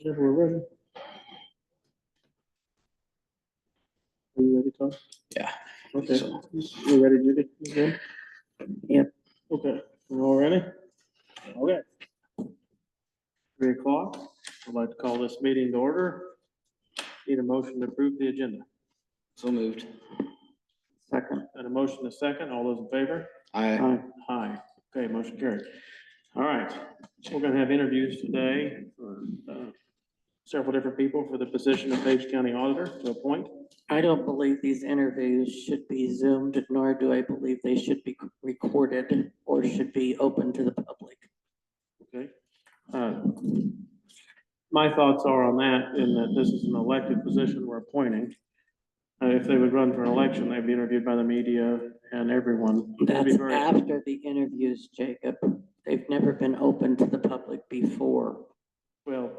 Whenever we're ready. Are you ready, Todd? Yeah. Okay, So- you ready, Judy? You good? Yep. Okay, we're all ready? Okay. 3 o'clock, I'd like to call this meeting to order. Need a motion to approve the agenda. So moved. Second. And a motion to second, all those in favor? I, Aye. Okay, motion carried. All right, we're gonna have interviews today for several different people for the position of Page County Auditor to appoint. I don't believe these interviews should be Zoomed, nor do I believe they should be recorded or should be open to the public. Okay. My thoughts are on that, in that this is an elected position we're appointing. If they would run for an election, they'd be interviewed by the media and everyone. It'd be That's very- after the interviews, Jacob. They've never been open to the public before. Well,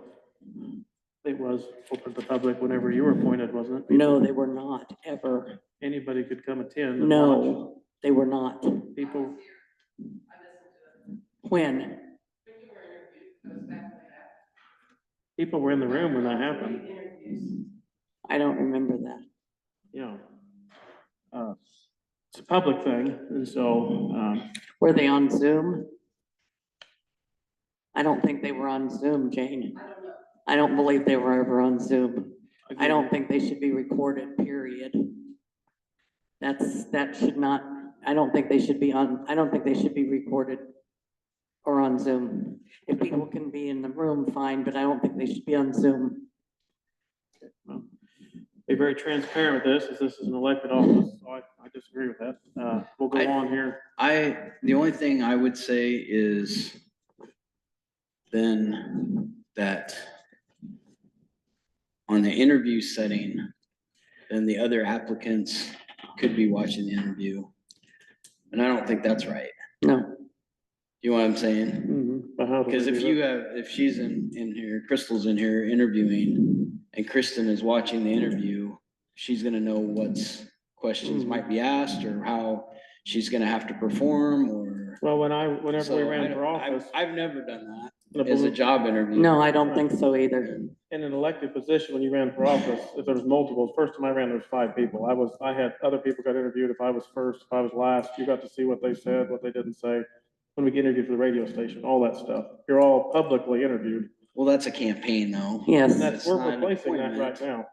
it was open to the public whenever you were appointed, wasn't it? No, they were not, ever. Anybody could come attend and watch. No, they were not. People, When? people were in the room when that happened, I don't remember that. you know. It's a public thing, and so, Were they on Zoom? I don't think they were on Zoom, Jane. I don't believe they were ever on Zoom. I don't think they should be recorded, period. That should not, I don't think they should be recorded or on Zoom. If people can be in the room, fine, but I don't think they should be on Zoom. well, be very transparent with this, as this is an elected office, so I disagree with that. We'll go on here. the only thing I would say is then that on the interview setting, then the other applicants could be watching the interview. And I don't think that's right. No, You know what I'm saying? But how do we Because if do you that? have, if she's in here, Crystal's in here interviewing, and Kristen is watching the interview, she's gonna know what's questions might be asked, or how she's gonna have to perform, or. Well, whenever we So I ran don't- for office, I've never done that in as a job interview. no, I don't think so either. an elected position, when you ran for office, if there was multiples, first time I ran, there was 5 people. I had other people got interviewed. If I was first, if I was last, you got to see what they said, what they didn't say. When we get interviewed for the radio station, all that stuff. You're all publicly interviewed. Well, that's a campaign though. Yes, And that's, It's we're not an replacing that right appointment. now,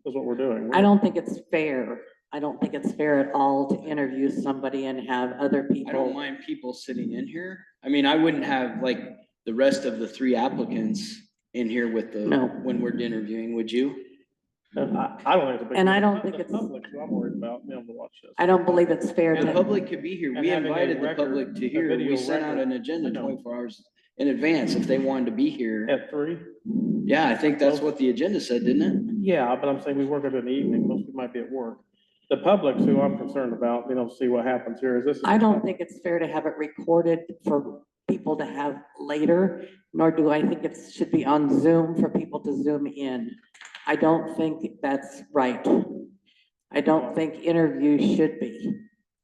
is what we're doing. I don't think it's fair. I don't think it's fair at all to interview somebody and have other I don't people. mind people sitting in here. I mean, I wouldn't have like the rest of the 3 applicants in here with the, No. when we're interviewing, would you? I don't think it's a big. And I don't deal. think The it's- Public, who I'm worried about, being able to watch this. I don't believe it's fair The to, public could be here. And We having a invited the record, public to a hear. video We sent out record. an agenda I know. 24 hours in advance if they wanted to be here. At 3? Yeah, I think that's what the agenda said, didn't it? Yeah, but I'm saying we work it in the evening. Most people might be at work. The public's who I'm concerned about, see what happens here. Is this? I don't think it's fair to have it recorded for people to have later, nor do I think it should be on Zoom for people to Zoom in. I don't think that's right. I don't think interviews should be.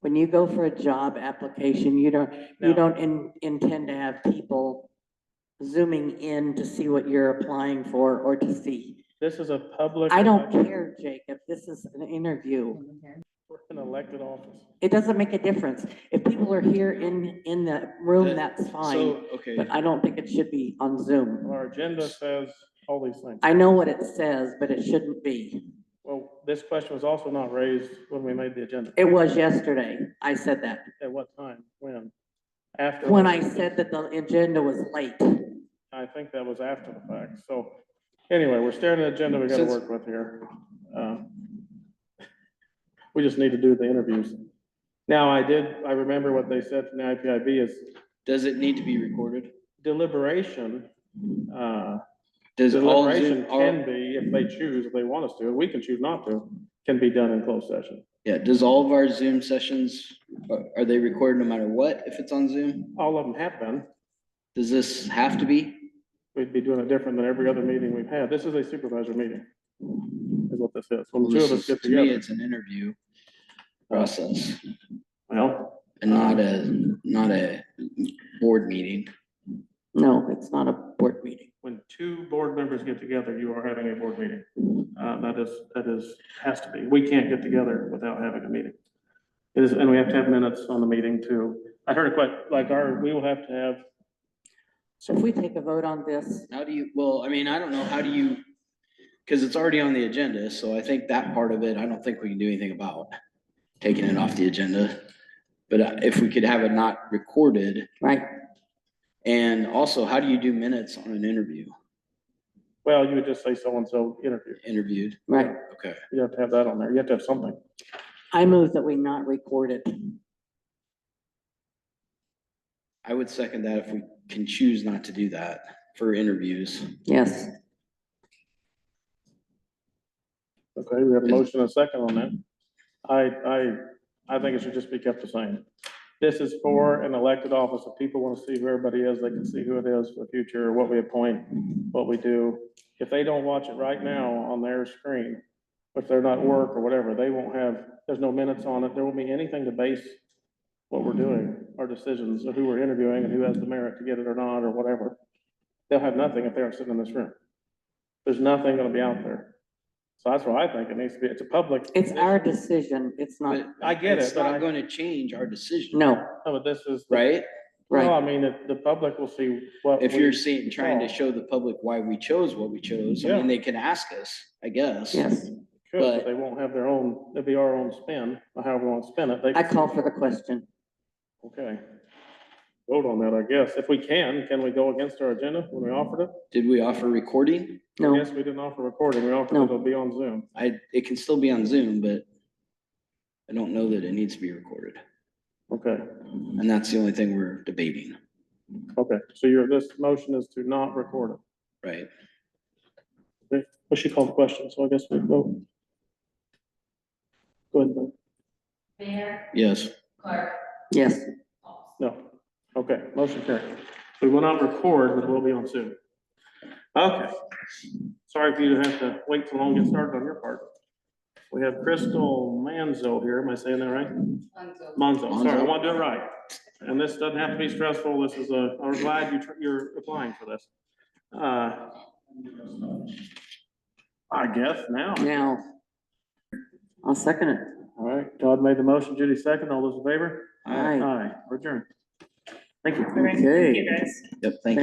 When you go for a job application, you No. don't intend to have people Zooming in to see what you're applying for or to see. This is a public. I don't election. care, Jacob. This is an interview. We're in an elected office. It doesn't make a difference. If people are here in the room, The- that's fine, So, okay, but I don't think it should be on Zoom. Our agenda says all these things. I know what it says, but it shouldn't be. Well, this question was also not raised when we made the agenda. It was yesterday. I said that. At what time? When? After? When I said that the agenda was late. I think that was after the fact. So anyway, we're staring at an agenda we gotta Since- work with here. We just need to do the interviews. Now, I remember what they said from the IPIB is does it need to be recorded? deliberation, Does all deliberation Zoom, all, can be, if they choose, if they want us to, we can choose not to, can be done in closed session. yeah, does all of our Zoom sessions, are they recorded no matter what, if it's on Zoom? All of them have been. Does this have to be? We'd be doing it different than every other meeting we've had. This is a supervisor meeting. Is what this is. When the two This of us is- get To me, together. it's an interview process Well, and not a board meeting. No, it's not a board meeting. when when two board members get together, you are having a board meeting. Has to be. We can't get together without having a meeting. It is, and we have to have minutes on the meeting too. I heard it quite, we will have to have, So if we take a vote on this, How do you, well, I mean, I don't know, how do you, because it's already on the agenda, so I think that part of it, I don't think we can do anything about taking it off the agenda. But if we could have it not recorded, right, and also, how do you do minutes on an interview, well, you would just say so-and-so interviewed? right. Okay, You have to have that on there. You have to have something. I move that we not record it. I would second that if we can choose not to do that for interviews. Yes, Okay, we have a motion and a second on that. I think it should just be kept the same. This is for an elected office. If people want to see who everybody is, they can see who it is for the future, what we appoint, what we do. If they don't watch it right now on their screen, if they're not at work or whatever, they won't have, there's no minutes on it. There won't be anything to base what we're doing, our decisions of who we're interviewing and who has the merit to get it or not, or whatever. They'll have nothing if they aren't sitting in this room. There's nothing gonna be out there. So that's what I think it needs to be. It's a public. it's our decision. It's not, But I get it, it's but not I, going to change our decision. no, no, but this is. Right? Well, right. I mean, the public will see what. If we- you're seeing, trying to show the public why we chose what we chose, I Yeah. mean, they can ask us, I guess. Yes, Could, but but- they won't have their own, it'll be our own spin, or however we want to spin it. They I can- call for the question. Okay. Vote on that, I guess. If we can we go against our agenda when we offered it? Did we offer recording? No, Yes, we didn't offer recording. We offered No. it'll be on Zoom. It can still be on Zoom, but I don't know that it needs to be recorded. Okay, And that's the only thing we're debating, okay. So this motion is to not record it. right? Okay. Well, she called the question, so I guess we vote. Go ahead, vote. Mayor, Yes. Clark, yes, Pauls. No. Okay, motion carried. We will not record, but it will be on Zoom. Okay. Sorry for you to have to wait so long to get started on your part. We have Crystal Manzo here. Am I saying that right? Monzo. Monzo, sorry, I want to do it right. And this doesn't have to be stressful. This is I'm glad you're applying for this. I guess now. now. I'll second it. All right, Todd made the motion, Judy second. All those in favor? Aye. Aye, we're adjourned. Thank you. Okay. You guys. Yep, thank you.